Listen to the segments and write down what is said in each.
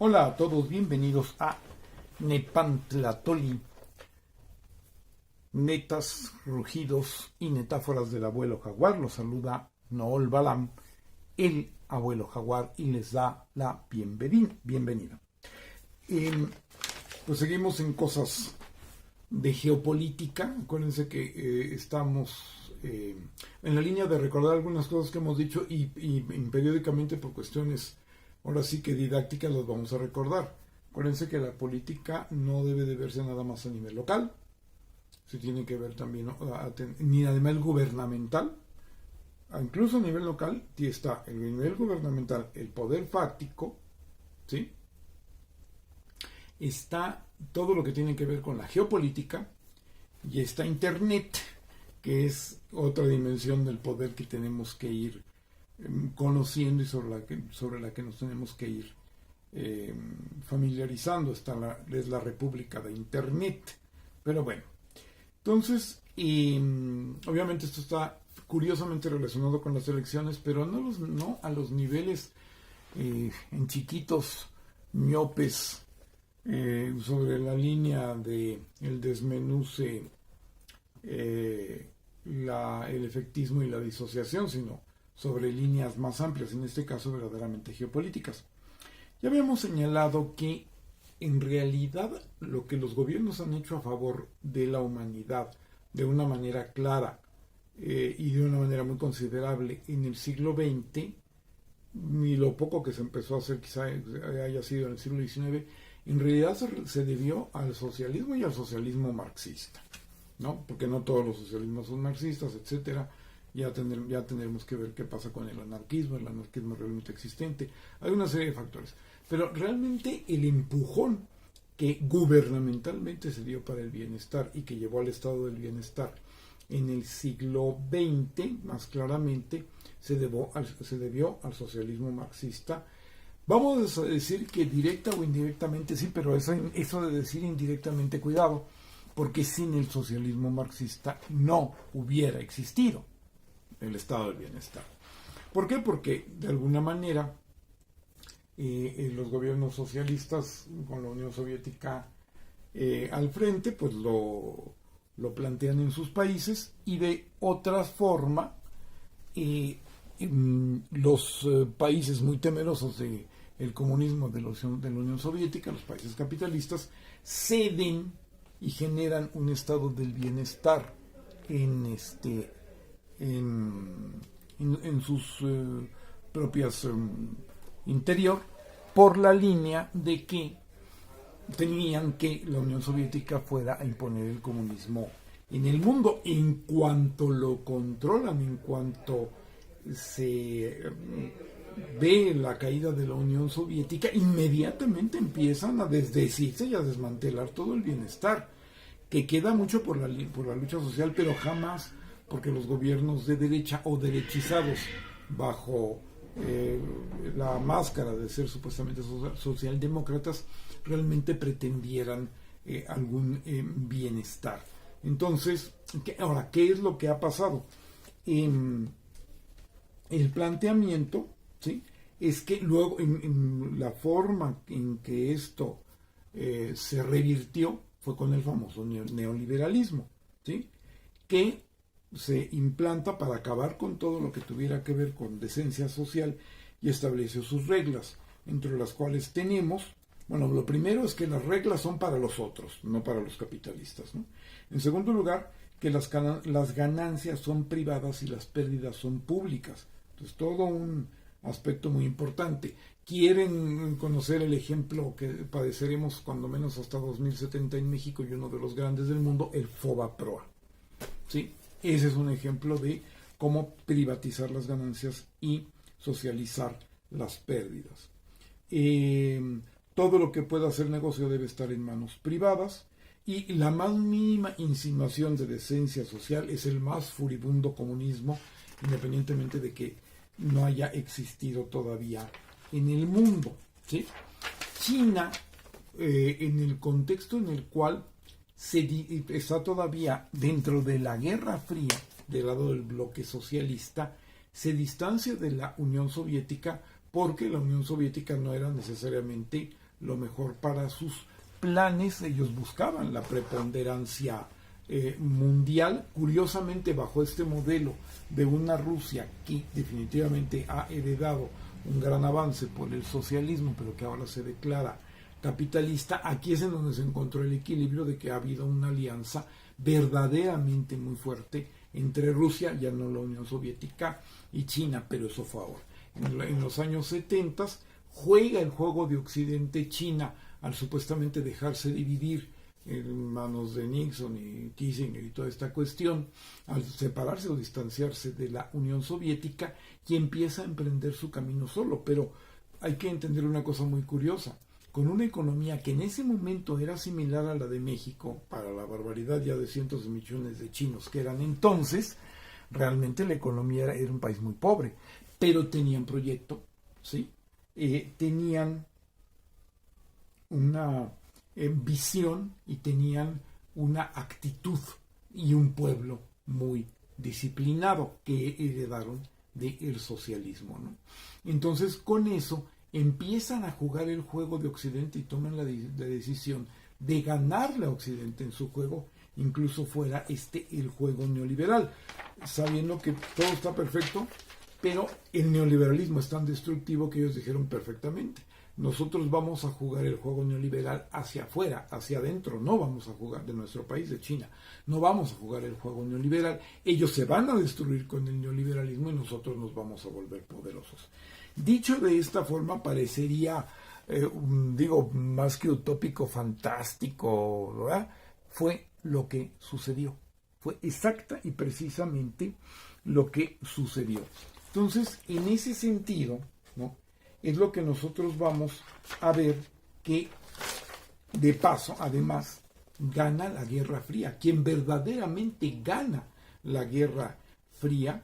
Hola a todos, bienvenidos a Nepantlatoli, netas, rugidos y metáforas del abuelo jaguar. Los saluda Nool Balam, el abuelo jaguar, y les da la bienvenida. Pues seguimos en cosas de geopolítica. Acuérdense que estamos en la línea de recordar algunas cosas que hemos dicho y periódicamente, por cuestiones ahora sí que didácticas, los vamos a recordar. Acuérdense que la política no debe de verse nada más a nivel local, se tiene que ver también ni a nivel gubernamental. Incluso a nivel local está el nivel gubernamental, el poder fáctico, ¿sí? Está todo lo que tiene que ver con la geopolítica, y está Internet, que es otra dimensión del poder que tenemos que ir conociendo y sobre la que nos tenemos que ir familiarizando. Es la República de Internet. Pero bueno, entonces obviamente esto está curiosamente relacionado con las elecciones, pero no a los niveles en chiquitos, miopes, sobre la línea de el desmenuce, el efectismo y la disociación, sino sobre líneas más amplias, en este caso verdaderamente geopolíticas. Ya habíamos señalado que en realidad lo que los gobiernos han hecho a favor de la humanidad de una manera clara y de una manera muy considerable en el siglo XX, y lo poco que se empezó a hacer quizá haya sido en el siglo XIX, en realidad se debió al socialismo y al socialismo marxista, ¿no? Porque no todos los socialismos son marxistas, etcétera. Ya tendremos que ver qué pasa con el anarquismo realmente existente. Hay una serie de factores. Pero realmente el empujón que gubernamentalmente se dio para el bienestar y que llevó al estado del bienestar en el siglo XX, más claramente, se debió al socialismo marxista. Vamos a decir que directa o indirectamente sí, pero eso de decir indirectamente, cuidado, porque sin el socialismo marxista no hubiera existido el estado del bienestar. ¿Por qué? Porque de alguna manera los gobiernos socialistas, con la Unión Soviética al frente, pues lo plantean en sus países, y de otra forma los países muy temerosos del comunismo de la Unión Soviética, los países capitalistas, ceden y generan un estado del bienestar en sus propias interior, por la línea de que tenían que la Unión Soviética fuera a imponer el comunismo en el mundo. En cuanto lo controlan, en cuanto se ve la caída de la Unión Soviética, inmediatamente empiezan a desdecirse y a desmantelar todo el bienestar, que queda mucho por la lucha social, pero jamás porque los gobiernos de derecha o derechizados bajo la máscara de ser supuestamente socialdemócratas realmente pretendieran algún bienestar. Entonces, ahora, ¿qué es lo que ha pasado? El planteamiento, ¿sí?, es que luego en la forma en que esto se revirtió fue con el famoso neoliberalismo, ¿sí?, que se implanta para acabar con todo lo que tuviera que ver con decencia social y estableció sus reglas, entre las cuales tenemos, bueno, lo primero es que las reglas son para los otros, no para los capitalistas, ¿no? En segundo lugar, que las ganancias son privadas y las pérdidas son públicas. Entonces, todo un aspecto muy importante. Quieren conocer el ejemplo que padeceremos cuando menos hasta 2070 en México, y uno de los grandes del mundo, el FOBAPROA, ¿sí? Ese es un ejemplo de cómo privatizar las ganancias y socializar las pérdidas. Todo lo que pueda hacer negocio debe estar en manos privadas, y la más mínima insinuación de decencia social es el más furibundo comunismo, independientemente de que no haya existido todavía en el mundo, ¿sí? China, en el contexto en el cual está todavía dentro de la Guerra Fría, del lado del bloque socialista, se distancia de la Unión Soviética porque la Unión Soviética no era necesariamente lo mejor para sus planes. Ellos buscaban la preponderancia mundial, curiosamente bajo este modelo de una Rusia que definitivamente ha heredado un gran avance por el socialismo, pero que ahora se declara capitalista. Aquí es en donde se encontró el equilibrio de que ha habido una alianza verdaderamente muy fuerte entre Rusia, ya no la Unión Soviética, y China, pero eso fue ahora. En los años 70 juega el juego de Occidente-China al supuestamente dejarse dividir en manos de Nixon y Kissinger y toda esta cuestión, al separarse o distanciarse de la Unión Soviética, y empieza a emprender su camino solo. Pero hay que entender una cosa muy curiosa: con una economía que en ese momento era similar a la de México, para la barbaridad ya de cientos de millones de chinos que eran entonces, realmente la economía era un país muy pobre, pero tenían proyecto, ¿sí? Tenían una visión y tenían una actitud y un pueblo muy disciplinado que heredaron del socialismo, ¿no? Entonces, con eso empiezan a jugar el juego de Occidente y toman la decisión de ganarle a Occidente en su juego, incluso fuera el juego neoliberal, sabiendo que todo está perfecto, pero el neoliberalismo es tan destructivo que ellos dijeron perfectamente: nosotros vamos a jugar el juego neoliberal hacia afuera, hacia adentro, no vamos a jugar de nuestro país, de China, no vamos a jugar el juego neoliberal, ellos se van a destruir con el neoliberalismo y nosotros nos vamos a volver poderosos. Dicho de esta forma, parecería, más que utópico, fantástico, ¿verdad? Fue lo que sucedió, fue exacta y precisamente lo que sucedió. Entonces, en ese sentido, ¿no?, es lo que nosotros vamos a ver que, de paso, además, gana la Guerra Fría. Quien verdaderamente gana la Guerra Fría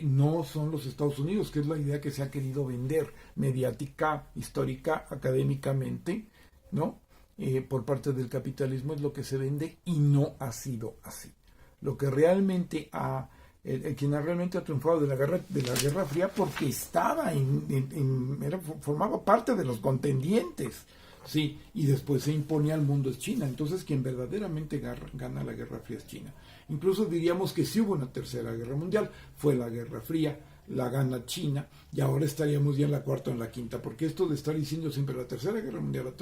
no son los Estados Unidos, que es la idea que se ha querido vender mediática, histórica, académicamente, ¿no? Por parte del capitalismo es lo que se vende, y no ha sido así. Lo que realmente quien realmente ha triunfado de la Guerra Fría, porque estaba formaba parte de los contendientes, sí, y después se imponía al mundo, es China. Entonces quien verdaderamente gana la Guerra Fría es China. Incluso diríamos que sí hubo una tercera guerra mundial, fue la Guerra Fría, la gana China, y ahora estaríamos ya en la cuarta o en la quinta, porque esto de estar diciendo siempre la tercera guerra mundial,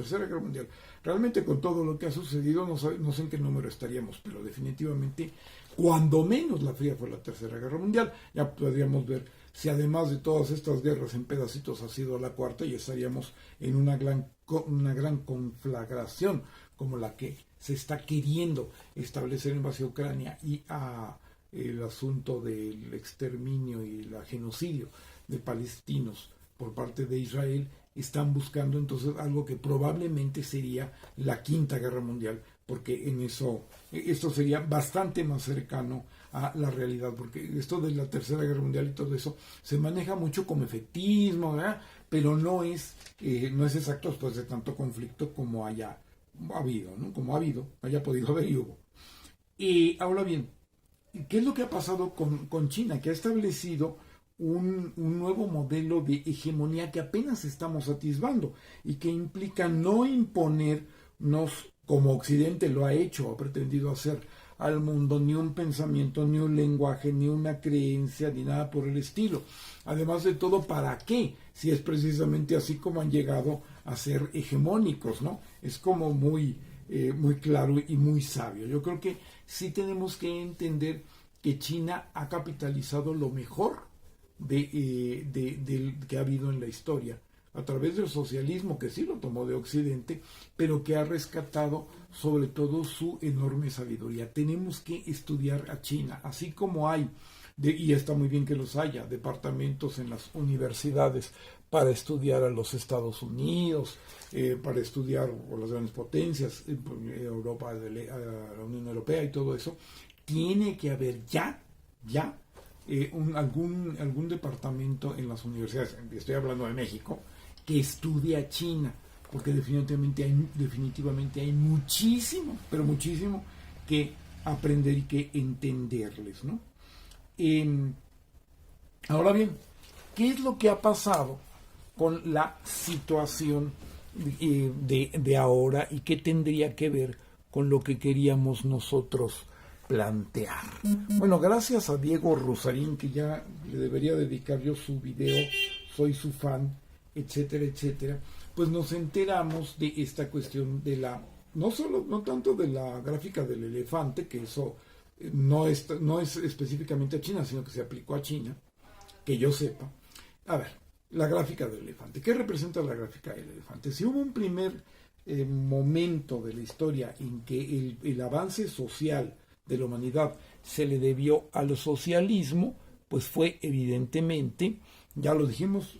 realmente con todo lo que ha sucedido no sé en qué número estaríamos, pero definitivamente cuando menos la Fría fue la tercera guerra mundial. Ya podríamos ver si además de todas estas guerras en pedacitos ha sido la cuarta, y estaríamos en una gran conflagración como la que se está queriendo establecer en base a Ucrania y a el asunto del exterminio y el genocidio de palestinos por parte de Israel. Están buscando entonces algo que probablemente sería la quinta guerra mundial, porque en eso esto sería bastante más cercano a la realidad, porque esto de la tercera guerra mundial y todo eso se maneja mucho como efectismo, ¿verdad? Pero no es exacto después de tanto conflicto como haya habido, ¿no? Como haya podido haber y hubo. Y ahora bien, ¿qué es lo que ha pasado con China? Que ha establecido un nuevo modelo de hegemonía que apenas estamos atisbando y que implica no imponernos, como Occidente lo ha hecho, ha pretendido hacer al mundo, ni un pensamiento, ni un lenguaje, ni una creencia, ni nada por el estilo. Además de todo, ¿para qué? Si es precisamente así como han llegado a ser hegemónicos, ¿no? Es como muy claro y muy sabio. Yo creo que sí tenemos que entender que China ha capitalizado lo mejor que ha habido en la historia a través del socialismo, que sí lo tomó de Occidente, pero que ha rescatado sobre todo su enorme sabiduría. Tenemos que estudiar a China, así como hay, y está muy bien que los haya, departamentos en las universidades para estudiar a los Estados Unidos, para estudiar a las grandes potencias, Europa, la Unión Europea y todo eso. Tiene que haber ya algún departamento en las universidades, estoy hablando de México, que estudie a China, porque definitivamente hay muchísimo, pero muchísimo que aprender y que entenderles, ¿no? Ahora bien, ¿qué es lo que ha pasado con la situación de ahora y qué tendría que ver con lo que queríamos nosotros plantear. Bueno, gracias a Diego Rusarín, que ya le debería dedicar yo su video, soy su fan, etcétera, etcétera, pues nos enteramos de esta cuestión de la, no tanto de la gráfica del elefante, que eso no es específicamente a China, sino que se aplicó a China, que yo sepa. A ver, la gráfica del elefante. ¿Qué representa la gráfica del elefante? Si hubo un primer momento de la historia en que el avance social de la humanidad se le debió al socialismo, pues fue evidentemente, ya lo dijimos,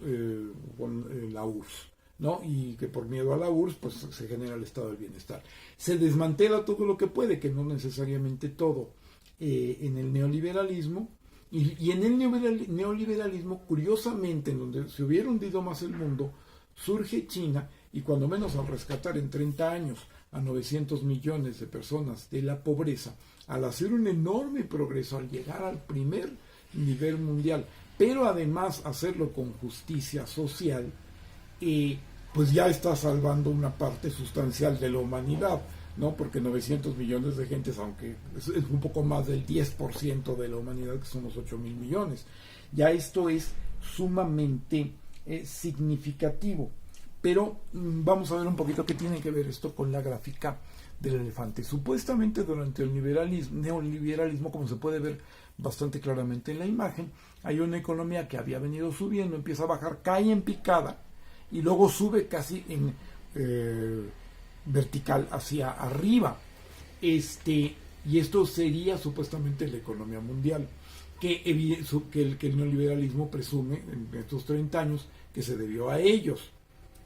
con la URSS, ¿no? Y que por miedo a la URSS, pues se genera el estado del bienestar. Se desmantela todo lo que puede, que no necesariamente todo, en el neoliberalismo, y en el neoliberalismo, curiosamente, en donde se hubiera hundido más el mundo, surge China, y cuando menos al rescatar en 30 años a 900 millones de personas de la pobreza, al hacer un enorme progreso, al llegar al primer nivel mundial, pero además hacerlo con justicia social, pues ya está salvando una parte sustancial de la humanidad, ¿no? Porque 900 millones de gentes, aunque es un poco más del 10% de la humanidad, que somos 8.000 millones. Ya esto es sumamente significativo. Pero vamos a ver un poquito qué tiene que ver esto con la gráfica del elefante. Supuestamente durante el neoliberalismo, como se puede ver bastante claramente en la imagen, hay una economía que había venido subiendo, empieza a bajar, cae en picada y luego sube casi en vertical hacia arriba. Y esto sería supuestamente la economía mundial, que el neoliberalismo presume en estos 30 años que se debió a ellos.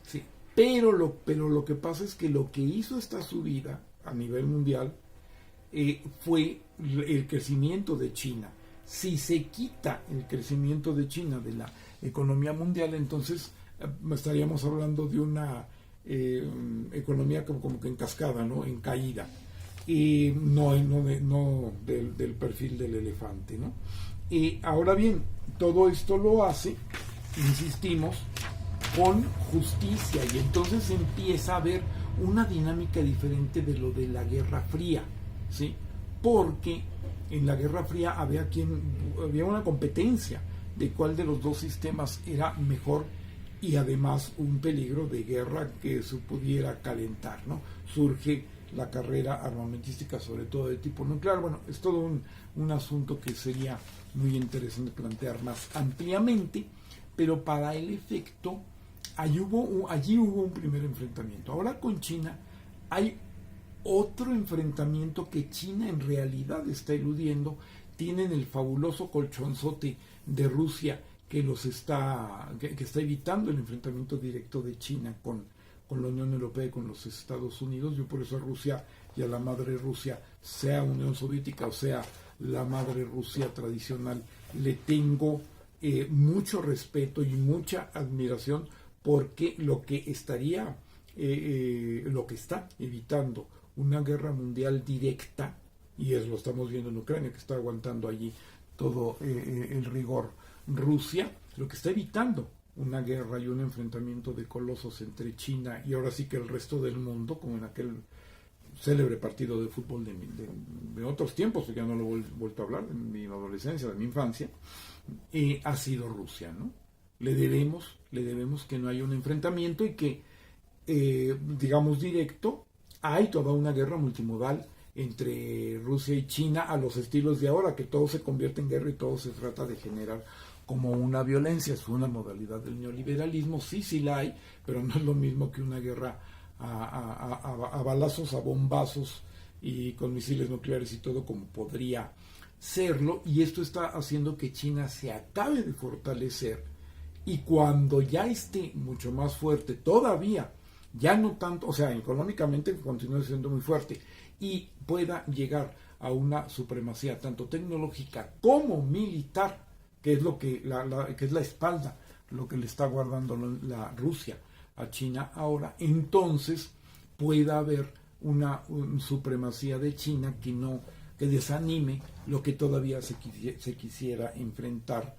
Sí, pero lo que pasa es que lo que hizo esta subida a nivel mundial fue el crecimiento de China. Si se quita el crecimiento de China de la economía mundial, entonces estaríamos hablando de una economía como que en cascada, ¿no? En caída, y no del perfil del elefante, ¿no? Ahora bien, todo esto lo hace, insistimos, con justicia, y entonces empieza a haber una dinámica diferente de lo de la Guerra Fría, ¿sí? Porque en la Guerra Fría había una competencia de cuál de los dos sistemas era mejor, y además un peligro de guerra que se pudiera calentar, ¿no? Surge la carrera armamentística, sobre todo de tipo nuclear. Bueno, es todo un asunto que sería muy interesante plantear más ampliamente, pero para el efecto allí hubo un primer enfrentamiento. Ahora con China hay otro enfrentamiento que China en realidad está eludiendo. Tienen el fabuloso colchonzote de Rusia que está evitando el enfrentamiento directo de China con la Unión Europea y con los Estados Unidos. Yo por eso a Rusia y a la madre Rusia, sea Unión Soviética o sea la madre Rusia tradicional, le tengo mucho respeto y mucha admiración, porque lo que está evitando una guerra mundial directa, y lo estamos viendo en Ucrania, que está aguantando allí todo el rigor Rusia, lo que está evitando una guerra y un enfrentamiento de colosos entre China y ahora sí que el resto del mundo, como en aquel célebre partido de fútbol de otros tiempos, que ya no lo he vuelto a hablar, en mi adolescencia, de mi infancia, ha sido Rusia, ¿no? Le debemos que no haya un enfrentamiento y que, digamos, directo. Hay toda una guerra multimodal entre Rusia y China a los estilos de ahora, que todo se convierte en guerra y todo se trata de generar como una violencia. Es una modalidad del neoliberalismo, sí la hay, pero no es lo mismo que una guerra a balazos, a bombazos y con misiles nucleares y todo, como podría serlo. Y esto está haciendo que China se acabe de fortalecer, y cuando ya esté mucho más fuerte todavía, ya no tanto, o sea, económicamente continúe siendo muy fuerte y pueda llegar a una supremacía tanto tecnológica como militar, que es lo que que es la espalda, lo que le está guardando la Rusia a China ahora, entonces pueda haber una supremacía de China que desanime lo que todavía se quisiera enfrentar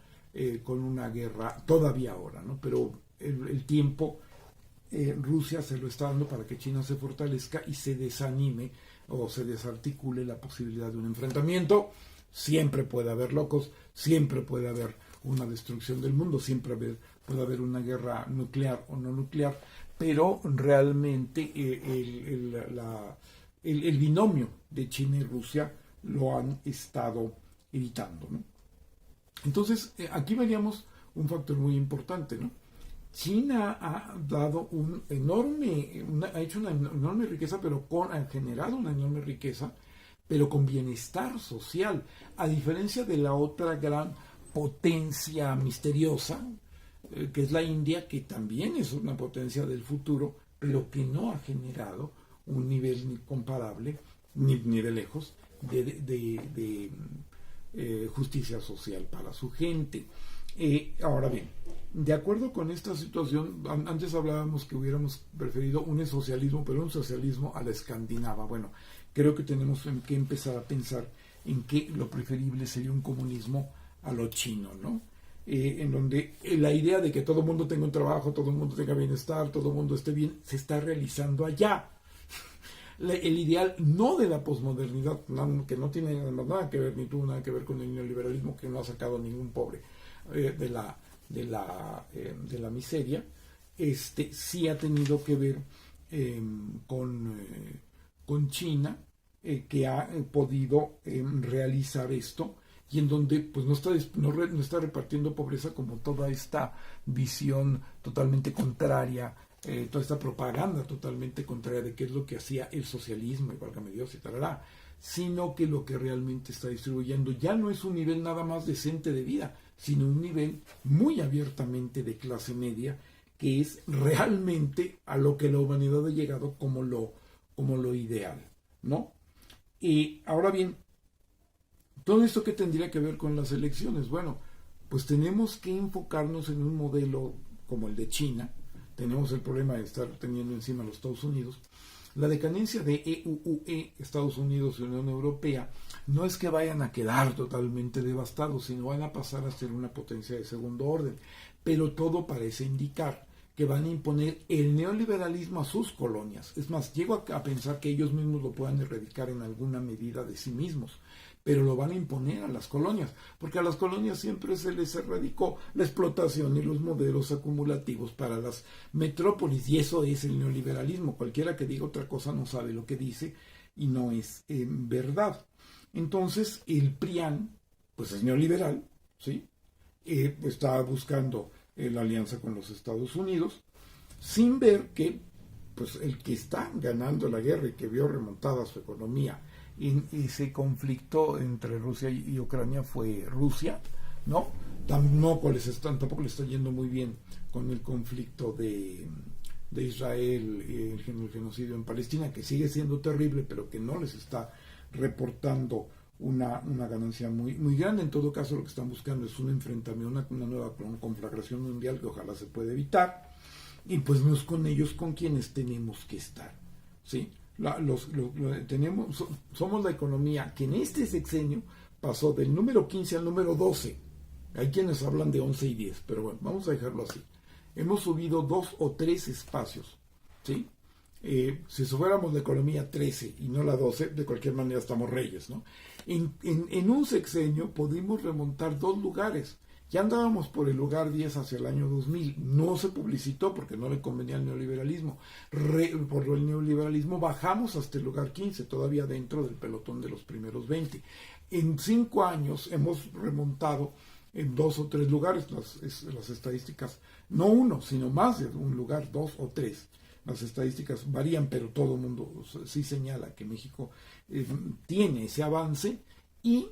con una guerra todavía ahora, ¿no? Pero el tiempo Rusia se lo está dando para que China se fortalezca y se desanime o se desarticule la posibilidad de un enfrentamiento. Siempre puede haber locos, siempre puede haber una destrucción del mundo, siempre puede haber una guerra nuclear o no nuclear, pero realmente el binomio de China y Rusia lo han estado evitando, ¿no? Entonces, aquí veríamos un factor muy importante, ¿no? China ha dado ha hecho una enorme riqueza, pero ha generado una enorme riqueza, pero con bienestar social, a diferencia de la otra gran potencia misteriosa, que es la India, que también es una potencia del futuro, pero que no ha generado un nivel ni comparable, ni de lejos, de justicia social para su gente. Ahora bien, de acuerdo con esta situación, antes hablábamos que hubiéramos preferido un socialismo, pero un socialismo a la escandinava. Bueno, creo que tenemos que empezar a pensar en que lo preferible sería un comunismo a lo chino, ¿no? En donde la idea de que todo el mundo tenga un trabajo, todo el mundo tenga bienestar, todo el mundo esté bien, se está realizando allá. El ideal no de la posmodernidad, que no tiene nada que ver, ni tuvo nada que ver con el neoliberalismo, que no ha sacado ningún pobre de la miseria, sí ha tenido que ver con China, que ha podido realizar esto, y en donde pues no está repartiendo pobreza como toda esta visión totalmente contraria, toda esta propaganda totalmente contraria de qué es lo que hacía el socialismo, y válgame Dios y tal, sino que lo que realmente está distribuyendo ya no es un nivel nada más decente de vida, sino un nivel muy abiertamente de clase media, que es realmente a lo que la humanidad ha llegado como lo ideal, ¿no? Y ahora bien, ¿todo esto qué tendría que ver con las elecciones? Bueno, pues tenemos que enfocarnos en un modelo como el de China. Tenemos el problema de estar teniendo encima a los Estados Unidos. La decadencia de EUE, Estados Unidos y Unión Europea, no es que vayan a quedar totalmente devastados, sino van a pasar a ser una potencia de segundo orden. Pero todo parece indicar que van a imponer el neoliberalismo a sus colonias. Es más, llego a pensar que ellos mismos lo puedan erradicar en alguna medida de sí mismos, pero lo van a imponer a las colonias, porque a las colonias siempre se les erradicó la explotación y los modelos acumulativos para las metrópolis, y eso es el neoliberalismo. Cualquiera que diga otra cosa no sabe lo que dice y no es verdad. Entonces, el PRIAN, pues es neoliberal, ¿sí? Pues está buscando la alianza con los Estados Unidos, sin ver que pues el que está ganando la guerra y que vio remontada su economía en ese conflicto entre Rusia y Ucrania fue Rusia, ¿no? Tampoco le está yendo muy bien con el conflicto de Israel, el genocidio en Palestina, que sigue siendo terrible, pero que no les está reportando una ganancia muy, muy grande. En todo caso, lo que están buscando es un enfrentamiento, una nueva conflagración mundial que ojalá se pueda evitar, y pues no es con ellos con quienes tenemos que estar, ¿sí? Somos la economía que en este sexenio pasó del número 15 al número 12. Hay quienes hablan de 11 y 10, pero bueno, vamos a dejarlo así. Hemos subido 2 o 3 espacios, ¿sí? Si fuéramos la economía 13 y no la 12, de cualquier manera estamos reyes, ¿no? En un sexenio pudimos remontar 2 lugares. Ya andábamos por el lugar 10 hacia el año 2000. No se publicitó porque no le convenía al neoliberalismo. Por el neoliberalismo bajamos hasta el lugar 15, todavía dentro del pelotón de los primeros 20. En 5 años hemos remontado en 2 o 3 lugares. Las estadísticas, no uno, sino más de un lugar, 2 o 3. Las estadísticas varían, pero todo el mundo sí señala que México tiene ese avance, y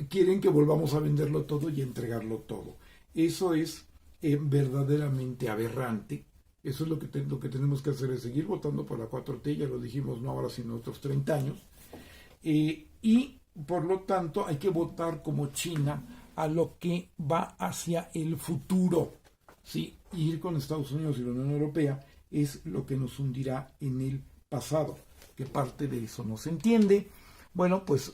quieren que volvamos a venderlo todo y entregarlo todo. Eso es verdaderamente aberrante. Eso es lo que tenemos que hacer, es seguir votando por la 4T, ya lo dijimos, no ahora sino otros 30 años. Y por lo tanto hay que votar como China a lo que va hacia el futuro, ¿sí? Y ir con Estados Unidos y la Unión Europea es lo que nos hundirá en el pasado, que parte de eso no se entiende. Bueno, pues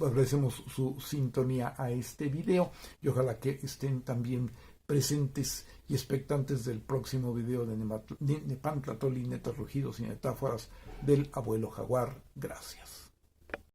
agradecemos su sintonía a este video y ojalá que estén también presentes y expectantes del próximo video de Nepantla Tolí, netos rugidos y metáforas del abuelo jaguar. Gracias.